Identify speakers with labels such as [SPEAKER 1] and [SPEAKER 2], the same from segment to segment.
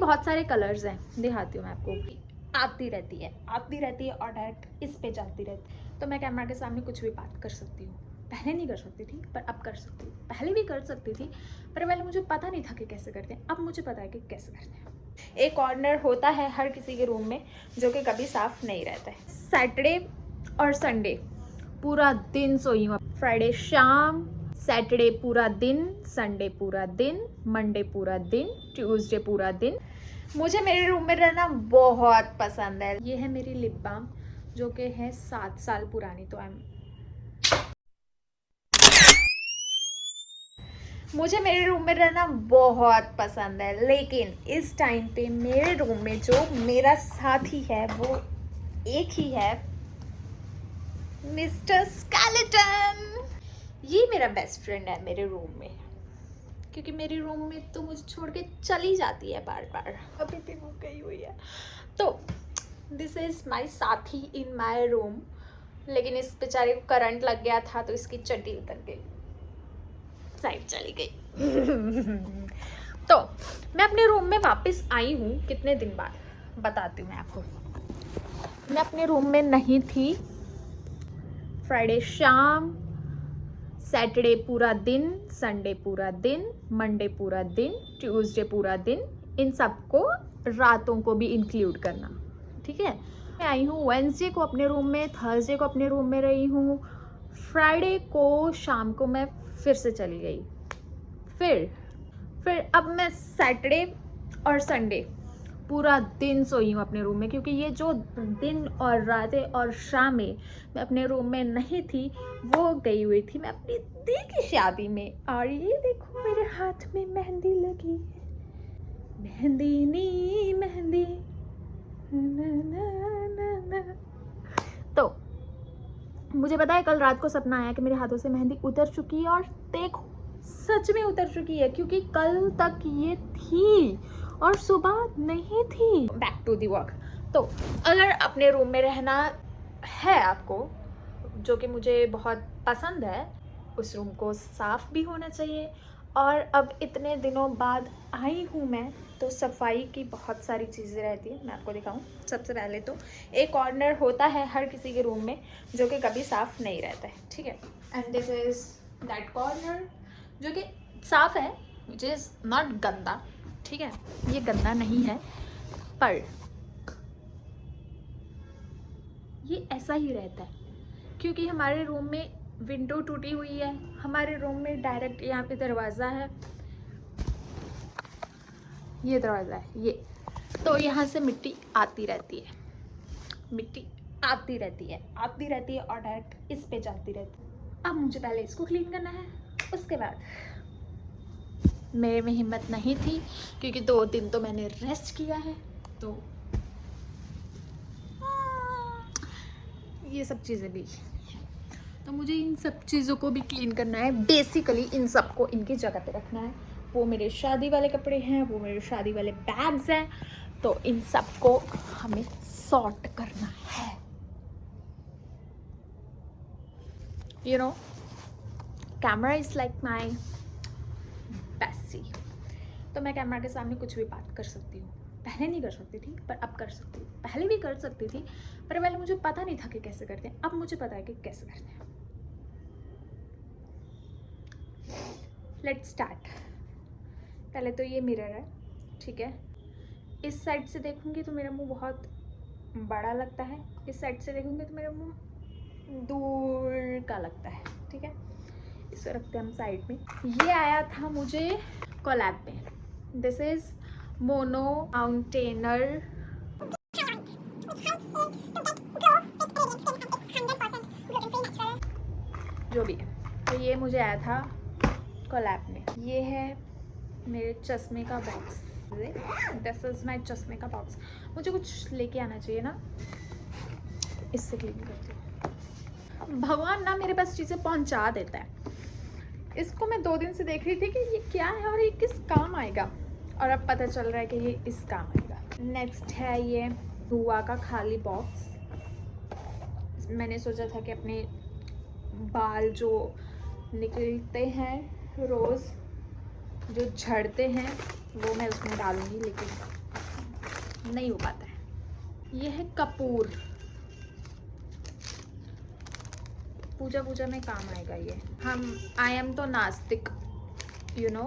[SPEAKER 1] बहुत सारे कलर्स हैं, दिखाती हूँ मैं आपको। आती रहती है और डायरेक्ट इस पे जाती रहती है। तो मैं कैमरा के सामने कुछ भी बात कर सकती हूँ। पहले नहीं कर सकती थी पर अब कर सकती हूँ। पहले भी कर सकती थी पर पहले मुझे पता नहीं था कि कैसे करते हैं, अब मुझे पता है कि कैसे करते हैं। एक कॉर्नर होता है हर किसी के रूम में जो कि कभी साफ नहीं रहता है। सैटरडे और संडे पूरा दिन सोई हूँ। फ्राइडे शाम, सैटरडे पूरा दिन, संडे पूरा दिन, मंडे पूरा दिन, ट्यूसडे पूरा दिन। मुझे मेरे रूम में रहना बहुत पसंद है। ये है मेरी लिप बाम जो कि है 7 साल पुरानी। तो मुझे मेरे रूम में रहना बहुत पसंद है, लेकिन इस टाइम पे मेरे रूम में जो मेरा साथी है वो एक ही है, मिस्टर स्केलेटन। ये मेरा बेस्ट फ्रेंड है मेरे रूम में, क्योंकि मेरे रूम में तो मुझे छोड़ के चली जाती है बार बार, अभी भी वो गई हुई है। तो दिस इज माई साथी इन माई रूम। लेकिन इस बेचारे को करंट लग गया था तो इसकी चड्डी उतर गई, साइड चली गई। तो मैं अपने रूम में वापस आई हूँ कितने दिन बाद, बताती हूँ मैं आपको। मैं अपने रूम में नहीं थी। फ्राइडे शाम, सैटरडे पूरा दिन, संडे पूरा दिन, मंडे पूरा दिन, ट्यूसडे पूरा दिन, इन सबको रातों को भी इंक्लूड करना, ठीक है। मैं आई हूँ वेडनेसडे को अपने रूम में, थर्सडे को अपने रूम में रही हूँ, फ्राइडे को शाम को मैं फिर से चली गई। फिर अब मैं सैटरडे और संडे पूरा दिन सोई हूँ अपने रूम में, क्योंकि ये जो दिन और रातें और शामें मैं अपने रूम में नहीं थी वो गई हुई थी मैं अपनी दी की शादी में। और ये देखो मेरे हाथ में मेहंदी लगी है, मेहंदी नी मेहंदी ना ना ना ना। तो मुझे पता है कल रात को सपना आया कि मेरे हाथों से मेहंदी उतर चुकी है, और देखो सच में उतर चुकी है, क्योंकि कल तक ये थी और सुबह नहीं थी। Back to the work. तो अगर अपने रूम में रहना है आपको, जो कि मुझे बहुत पसंद है, उस रूम को साफ भी होना चाहिए। और अब इतने दिनों बाद आई हूँ मैं, तो सफाई की बहुत सारी चीज़ें रहती है। मैं आपको दिखाऊं। सबसे पहले तो एक कॉर्नर होता है हर किसी के रूम में जो कि कभी साफ नहीं रहता है, ठीक है। And this is that corner जो कि साफ है, विच इज़ नॉट गंदा, ठीक है। ये गंदा नहीं है, पर ये ऐसा ही रहता है क्योंकि हमारे रूम में विंडो टूटी हुई है। हमारे रूम में डायरेक्ट यहाँ पे दरवाज़ा है, ये दरवाज़ा है ये, तो यहाँ से मिट्टी आती रहती है, मिट्टी आती रहती है और डायरेक्ट इस पे जाती रहती है। अब मुझे पहले इसको क्लीन करना है, उसके बाद मेरे में हिम्मत नहीं थी क्योंकि 2 दिन तो मैंने रेस्ट किया है, तो ये सब चीज़ें भी, तो मुझे इन सब चीज़ों को भी क्लीन करना है। बेसिकली इन सबको इनकी जगह पे रखना है। वो मेरे शादी वाले कपड़े हैं, वो मेरे शादी वाले बैग्स हैं, तो इन सबको हमें सॉर्ट करना है। You know, camera is like my bestie. तो मैं कैमरा के सामने कुछ भी बात कर सकती हूँ। पहले नहीं कर सकती थी पर अब कर सकती हूँ। पहले भी कर सकती थी पर पहले मुझे पता नहीं था कि कैसे करते हैं, अब मुझे पता है कि कैसे करते हैं। Let's start. पहले तो ये मिरर है, ठीक है। इस साइड से देखूंगी तो मेरा मुंह बहुत बड़ा लगता है, इस साइड से देखूंगी तो मेरा मुंह दूर का लगता है, ठीक है। इसको रखते हैं हम साइड में। ये आया था मुझे कोलैब में। दिस इज मोनो माउंटेनर, जो भी है। तो ये मुझे आया था कोलैब में। ये है मेरे चश्मे का बॉक्स, दिस इज माई चश्मे का बॉक्स। मुझे कुछ लेके आना चाहिए ना, इससे क्लीन करती हूँ। भगवान ना मेरे पास चीज़ें पहुँचा देता है। इसको मैं 2 दिन से देख रही थी कि ये क्या है और ये किस काम आएगा, और अब पता चल रहा है कि ये इस काम आएगा। नेक्स्ट है ये हुआ का खाली बॉक्स। मैंने सोचा था कि अपने बाल जो निकलते हैं रोज़, जो झड़ते हैं, वो मैं उसमें डालूंगी, लेकिन नहीं हो पाता है। ये है कपूर, पूजा पूजा में काम आएगा ये। आई एम तो नास्तिक यू नो,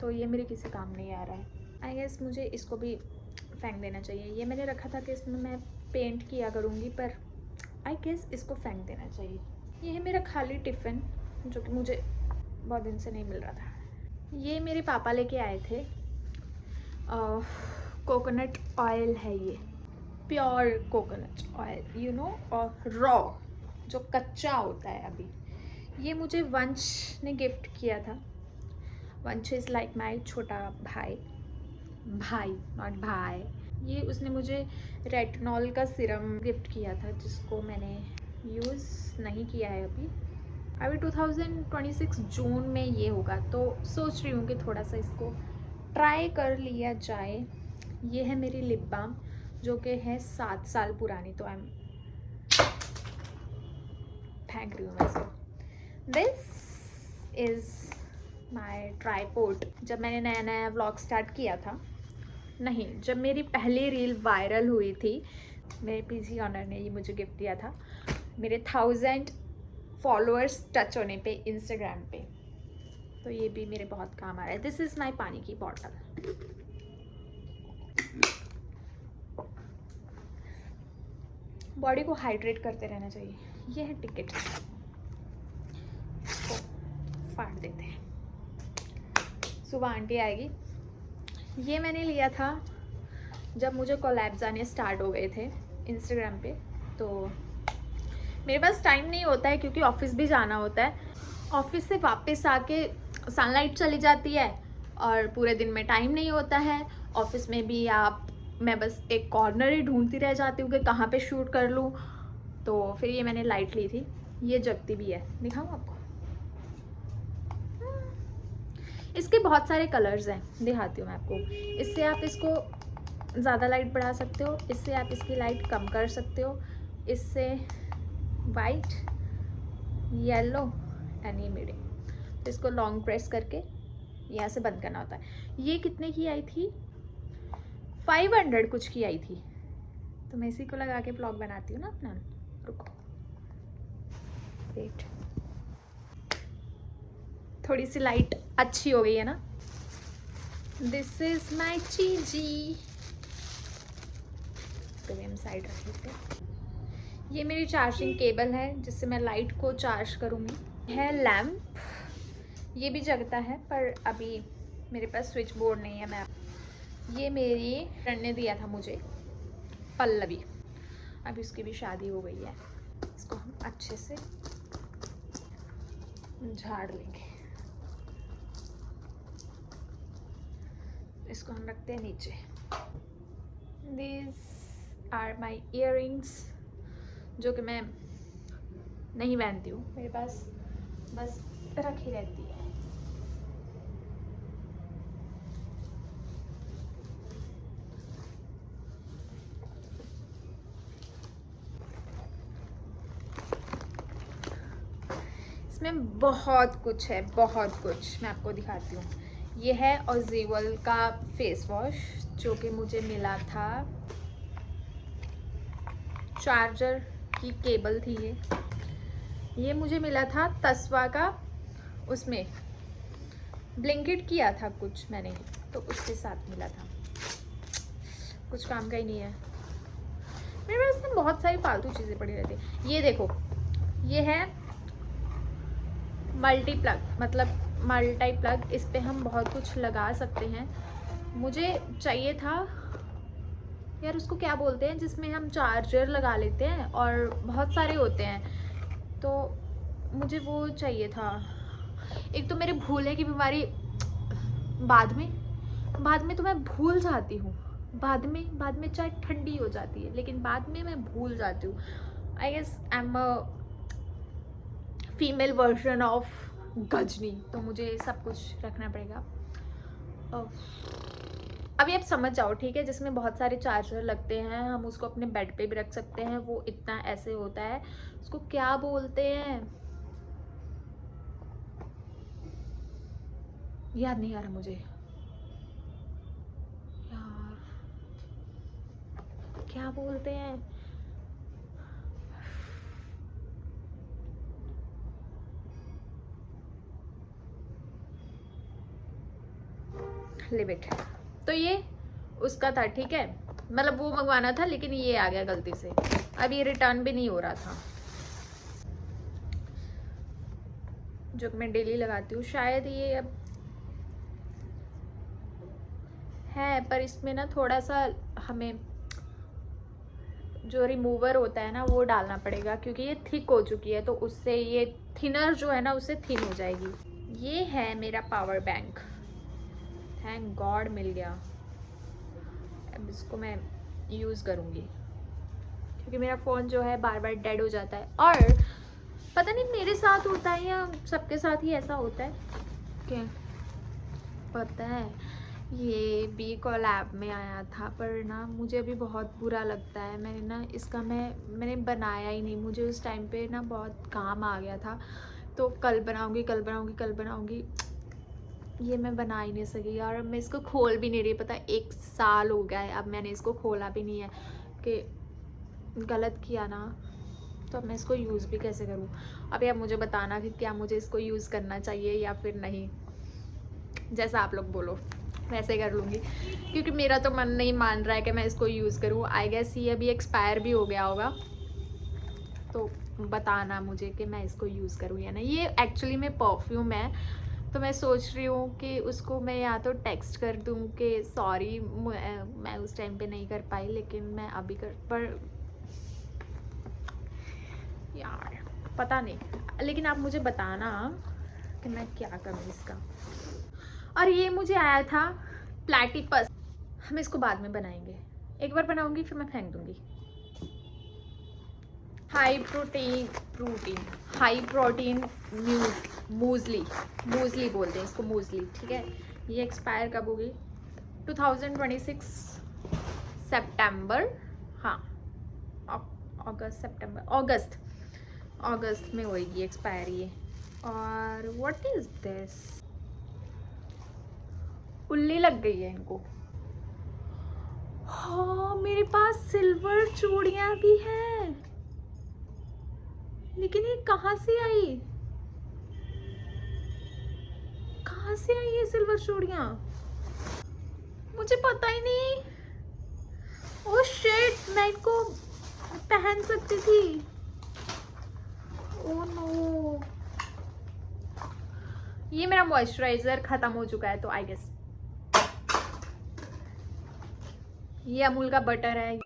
[SPEAKER 1] तो ये मेरे किसी काम नहीं आ रहा है। आई गेस मुझे इसको भी फेंक देना चाहिए। ये मैंने रखा था कि इसमें मैं पेंट किया करूँगी, पर आई गेस इसको फेंक देना चाहिए। ये है मेरा खाली टिफ़िन जो कि मुझे बहुत दिन से नहीं मिल रहा था। ये मेरे पापा लेके आए थे, कोकोनट ऑयल है ये, pure coconut oil you know, और रॉ जो कच्चा होता है अभी। ये मुझे वंश ने गिफ्ट किया था। वंश इज़ लाइक माई छोटा भाई, नॉट भाई। ये उसने मुझे रेटिनॉल का सिरम गिफ्ट किया था, जिसको मैंने यूज़ नहीं किया है अभी 2026 जून में ये होगा, तो सोच रही हूँ कि थोड़ा सा इसको ट्राई कर लिया जाए। ये है मेरी लिप बाम जो कि है 7 साल पुरानी, तो आई एम फेंक रही हूँ मैं इसको। This is my tripod. जब मैंने नया नया व्लॉग स्टार्ट किया था, नहीं, जब मेरी पहली रील वायरल हुई थी, मेरे पीसी ऑनर ने ये मुझे गिफ्ट दिया था मेरे 1000 फॉलोअर्स टच होने पे इंस्टाग्राम पे, तो ये भी मेरे बहुत काम आ रहा है। दिस इज़ माई पानी की बॉटल। बॉडी को हाइड्रेट करते रहना चाहिए। ये है टिकट, इसको फाड़ देते हैं, सुबह आंटी आएगी। ये मैंने लिया था जब मुझे कोलैब्स आने स्टार्ट हो गए थे इंस्टाग्राम पे, तो मेरे पास टाइम नहीं होता है क्योंकि ऑफिस भी जाना होता है। ऑफिस से वापस आके सनलाइट चली जाती है और पूरे दिन में टाइम नहीं होता है। ऑफिस में भी मैं बस एक कॉर्नर ही ढूंढती रह जाती हूँ कि कहाँ पे शूट कर लूँ। तो फिर ये मैंने लाइट ली थी, ये जगती भी है, दिखाऊँ आपको? इसके बहुत सारे कलर्स हैं, दिखाती हूँ मैं आपको। इससे आप इसको ज़्यादा लाइट बढ़ा सकते हो, इससे आप इसकी लाइट कम कर सकते हो, इससे वाइट, येलो एंड ये मीडियम। तो इसको लॉन्ग प्रेस करके यहाँ से बंद करना होता है। ये कितने की आई थी? 500 कुछ की आई थी। तो मैं इसी को लगा के ब्लॉग बनाती हूँ ना अपना। रुको, वेट, थोड़ी सी लाइट अच्छी हो गई है ना। दिस इज माई चीजी, तो हम साइड रख लेते हैं। ये मेरी चार्जिंग केबल है जिससे मैं लाइट को चार्ज करूँगी। है लैम्प, ये भी जगता है पर अभी मेरे पास स्विच बोर्ड नहीं है। ये मेरी फ्रेंड ने दिया था मुझे, पल्लवी, अभी उसकी भी शादी हो गई है। इसको हम अच्छे से झाड़ लेंगे। इसको हम रखते हैं नीचे। दिस आर माई इयररिंग्स जो कि मैं नहीं पहनती हूँ, मेरे पास बस रखी रहती है। इसमें बहुत कुछ है, बहुत कुछ। मैं आपको दिखाती हूँ। ये है ऑजीवल का फेस वॉश जो कि मुझे मिला था। चार्जर की केबल थी ये मुझे मिला था तस्वा का, उसमें ब्लिंकिट किया था कुछ मैंने, तो उसके साथ मिला था। कुछ काम का ही नहीं है। मेरे पास में बहुत सारी फालतू चीज़ें पड़ी रहती है। ये देखो, ये है मल्टी प्लग, मतलब मल्टी प्लग। इस पे हम बहुत कुछ लगा सकते हैं। मुझे चाहिए था यार, उसको क्या बोलते हैं जिसमें हम चार्जर लगा लेते हैं और बहुत सारे होते हैं, तो मुझे वो चाहिए था। एक तो मेरे भूलने की बीमारी, बाद में तो मैं भूल जाती हूँ। बाद में चाय ठंडी हो जाती है, लेकिन बाद में मैं भूल जाती हूँ। I guess I am a female version of Ghajini, तो मुझे सब कुछ रखना पड़ेगा। अभी आप समझ जाओ, ठीक है? जिसमें बहुत सारे चार्जर लगते हैं, हम उसको अपने बेड पे भी रख सकते हैं। वो इतना ऐसे होता है, उसको क्या बोलते हैं, याद नहीं आ रहा मुझे यार। क्या बोलते हैं, लिमिट। तो ये उसका था, ठीक है, मतलब वो मंगवाना था लेकिन ये आ गया गलती से। अब ये रिटर्न भी नहीं हो रहा था, जो मैं डेली लगाती हूँ। शायद ये अब है, पर इसमें ना थोड़ा सा हमें जो रिमूवर होता है ना वो डालना पड़ेगा, क्योंकि ये थिक हो चुकी है, तो उससे ये थिनर जो है ना उससे थिन हो जाएगी। ये है मेरा पावर बैंक, थैंक गॉड मिल गया। अब इसको मैं यूज़ करूँगी, क्योंकि मेरा फ़ोन जो है बार बार डेड हो जाता है। और पता नहीं मेरे साथ होता है या सबके साथ ही ऐसा होता है क्या, पता है ये भी कोलैब में आया था, पर ना मुझे अभी बहुत बुरा लगता है। मैंने ना इसका मैंने बनाया ही नहीं, मुझे उस टाइम पे ना बहुत काम आ गया था, तो कल बनाऊँगी कल बनाऊँगी कल बनाऊँगी, ये मैं बना ही नहीं सकी। और मैं इसको खोल भी नहीं रही, पता 1 साल हो गया है, अब मैंने इसको खोला भी नहीं है कि गलत किया ना, तो अब मैं इसको यूज़ भी कैसे करूँ। अभी आप मुझे बताना कि क्या मुझे इसको यूज़ करना चाहिए या फिर नहीं, जैसा आप लोग बोलो वैसे कर लूँगी, क्योंकि मेरा तो मन नहीं मान रहा है कि मैं इसको यूज़ करूँ। आई गेस ये अभी एक्सपायर भी हो गया होगा, तो बताना मुझे कि मैं इसको यूज़ करूँ या नहीं। ये एक्चुअली में परफ्यूम है, तो मैं सोच रही हूँ कि उसको मैं या तो टेक्स्ट कर दूँ कि सॉरी मैं उस टाइम पे नहीं कर पाई, लेकिन मैं अभी पर यार पता नहीं। लेकिन आप मुझे बताना कि मैं क्या करूँ इसका। और ये मुझे आया था प्लैटिपस, हम इसको बाद में बनाएंगे, एक बार बनाऊंगी फिर मैं फेंक दूंगी। हाई प्रोटीन मूजली बोलते हैं इसको, मूजली, ठीक है। ये एक्सपायर कब होगी, 2026 सितंबर, हाँ अगस्त में होगी एक्सपायर ये। और व्हाट इज दिस, उल्ली लग गई है इनको। हाँ मेरे पास सिल्वर चूड़ियां भी हैं, लेकिन ये कहाँ से आई, कहाँ से आई ये सिल्वर चूड़ियां, मुझे पता ही नहीं। ओह शिट, मैं इनको पहन सकती थी। ओह नो, ये मेरा मॉइस्चराइजर खत्म हो चुका है, तो आई गेस ये अमूल का बटर है।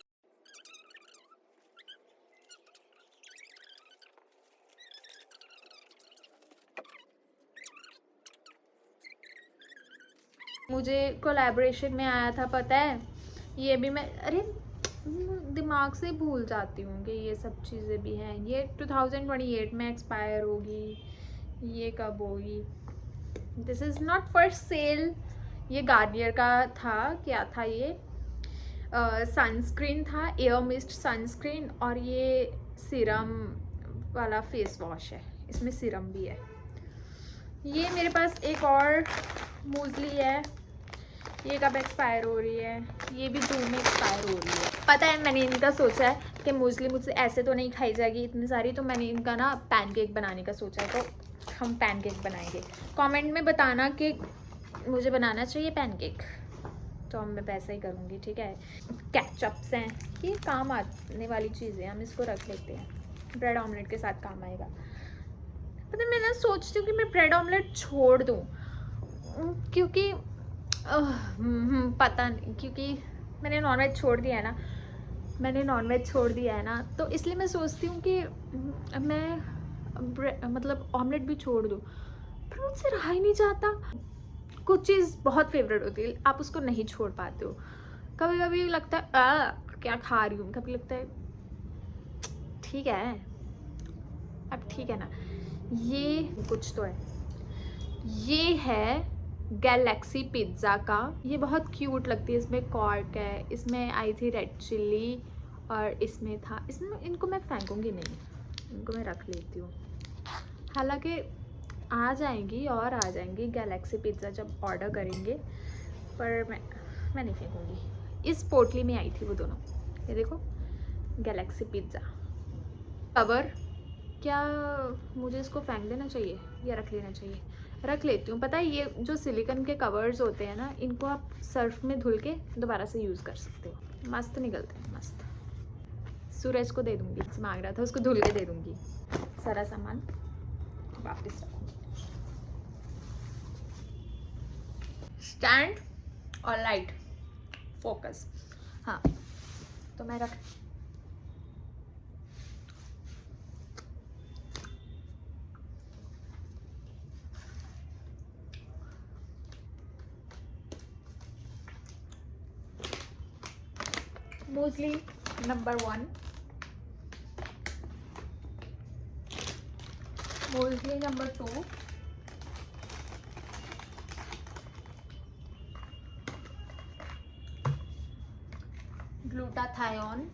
[SPEAKER 1] मुझे कोलैबोरेशन में आया था, पता है, ये भी मैं, अरे दिमाग से भूल जाती हूँ कि ये सब चीज़ें भी हैं। ये 2028 में एक्सपायर होगी, ये कब होगी, this is not for sale. ये गार्नियर का था, क्या था ये, सनस्क्रीन था, एयर मिस्ट सनस्क्रीन, और ये सीरम वाला फेस वॉश है, इसमें सीरम भी है। ये मेरे पास एक और मूजली है, ये कब एक्सपायर हो रही है, ये भी जून में एक्सपायर हो रही है। पता है मैंने इनका सोचा है कि मूजली मुझसे ऐसे तो नहीं खाई जाएगी इतनी सारी, तो मैंने इनका ना पैनकेक बनाने का सोचा है, तो हम पैनकेक बनाएंगे। कमेंट में बताना कि मुझे बनाना चाहिए पैनकेक, तो मैं वैसा ही करूँगी, ठीक है। केचप्स हैं, ये काम आने वाली चीज़ें, हम इसको रख लेते हैं, ब्रेड ऑमलेट के साथ काम आएगा। पता है मैं ना सोचती हूँ कि मैं ब्रेड ऑमलेट छोड़ दूँ, क्योंकि पता नहीं, क्योंकि मैंने नॉनवेज छोड़ दिया है ना, तो इसलिए मैं सोचती हूँ कि मैं मतलब ऑमलेट भी छोड़ दूँ, पर मुझसे रहा ही नहीं जाता। कुछ चीज़ बहुत फेवरेट होती है, आप उसको नहीं छोड़ पाते हो। कभी कभी लगता है क्या खा रही हूँ, कभी लगता है ठीक है, अब ठीक है ना। ये कुछ तो है, ये है गैलेक्सी पिज़्ज़ा का, ये बहुत क्यूट लगती है, इसमें कॉर्क है, इसमें आई थी रेड चिल्ली, और इसमें था, इसमें इनको मैं फेंकूंगी नहीं, इनको मैं रख लेती हूँ। हालांकि आ जाएंगी गैलेक्सी पिज़्ज़ा जब ऑर्डर करेंगे, पर मैं नहीं फेंकूंगी। इस पोटली में आई थी वो दोनों, ये देखो, गैलेक्सी पिज़्ज़ा कवर। क्या मुझे इसको फेंक देना चाहिए या रख लेना चाहिए? रख लेती हूँ। पता है ये जो सिलिकॉन के कवर्स होते हैं ना, इनको आप सर्फ में धुल के दोबारा से यूज़ कर सकते हो, मस्त निकलते हैं, मस्त। सूरज को दे दूँगी, मांग रहा था, उसको धुल के दे दूँगी। सारा सामान वापस रखो। स्टैंड और लाइट फोकस, हाँ तो मैं रख मूसली नंबर 1, मूसली नंबर 2, ग्लूटाथायोन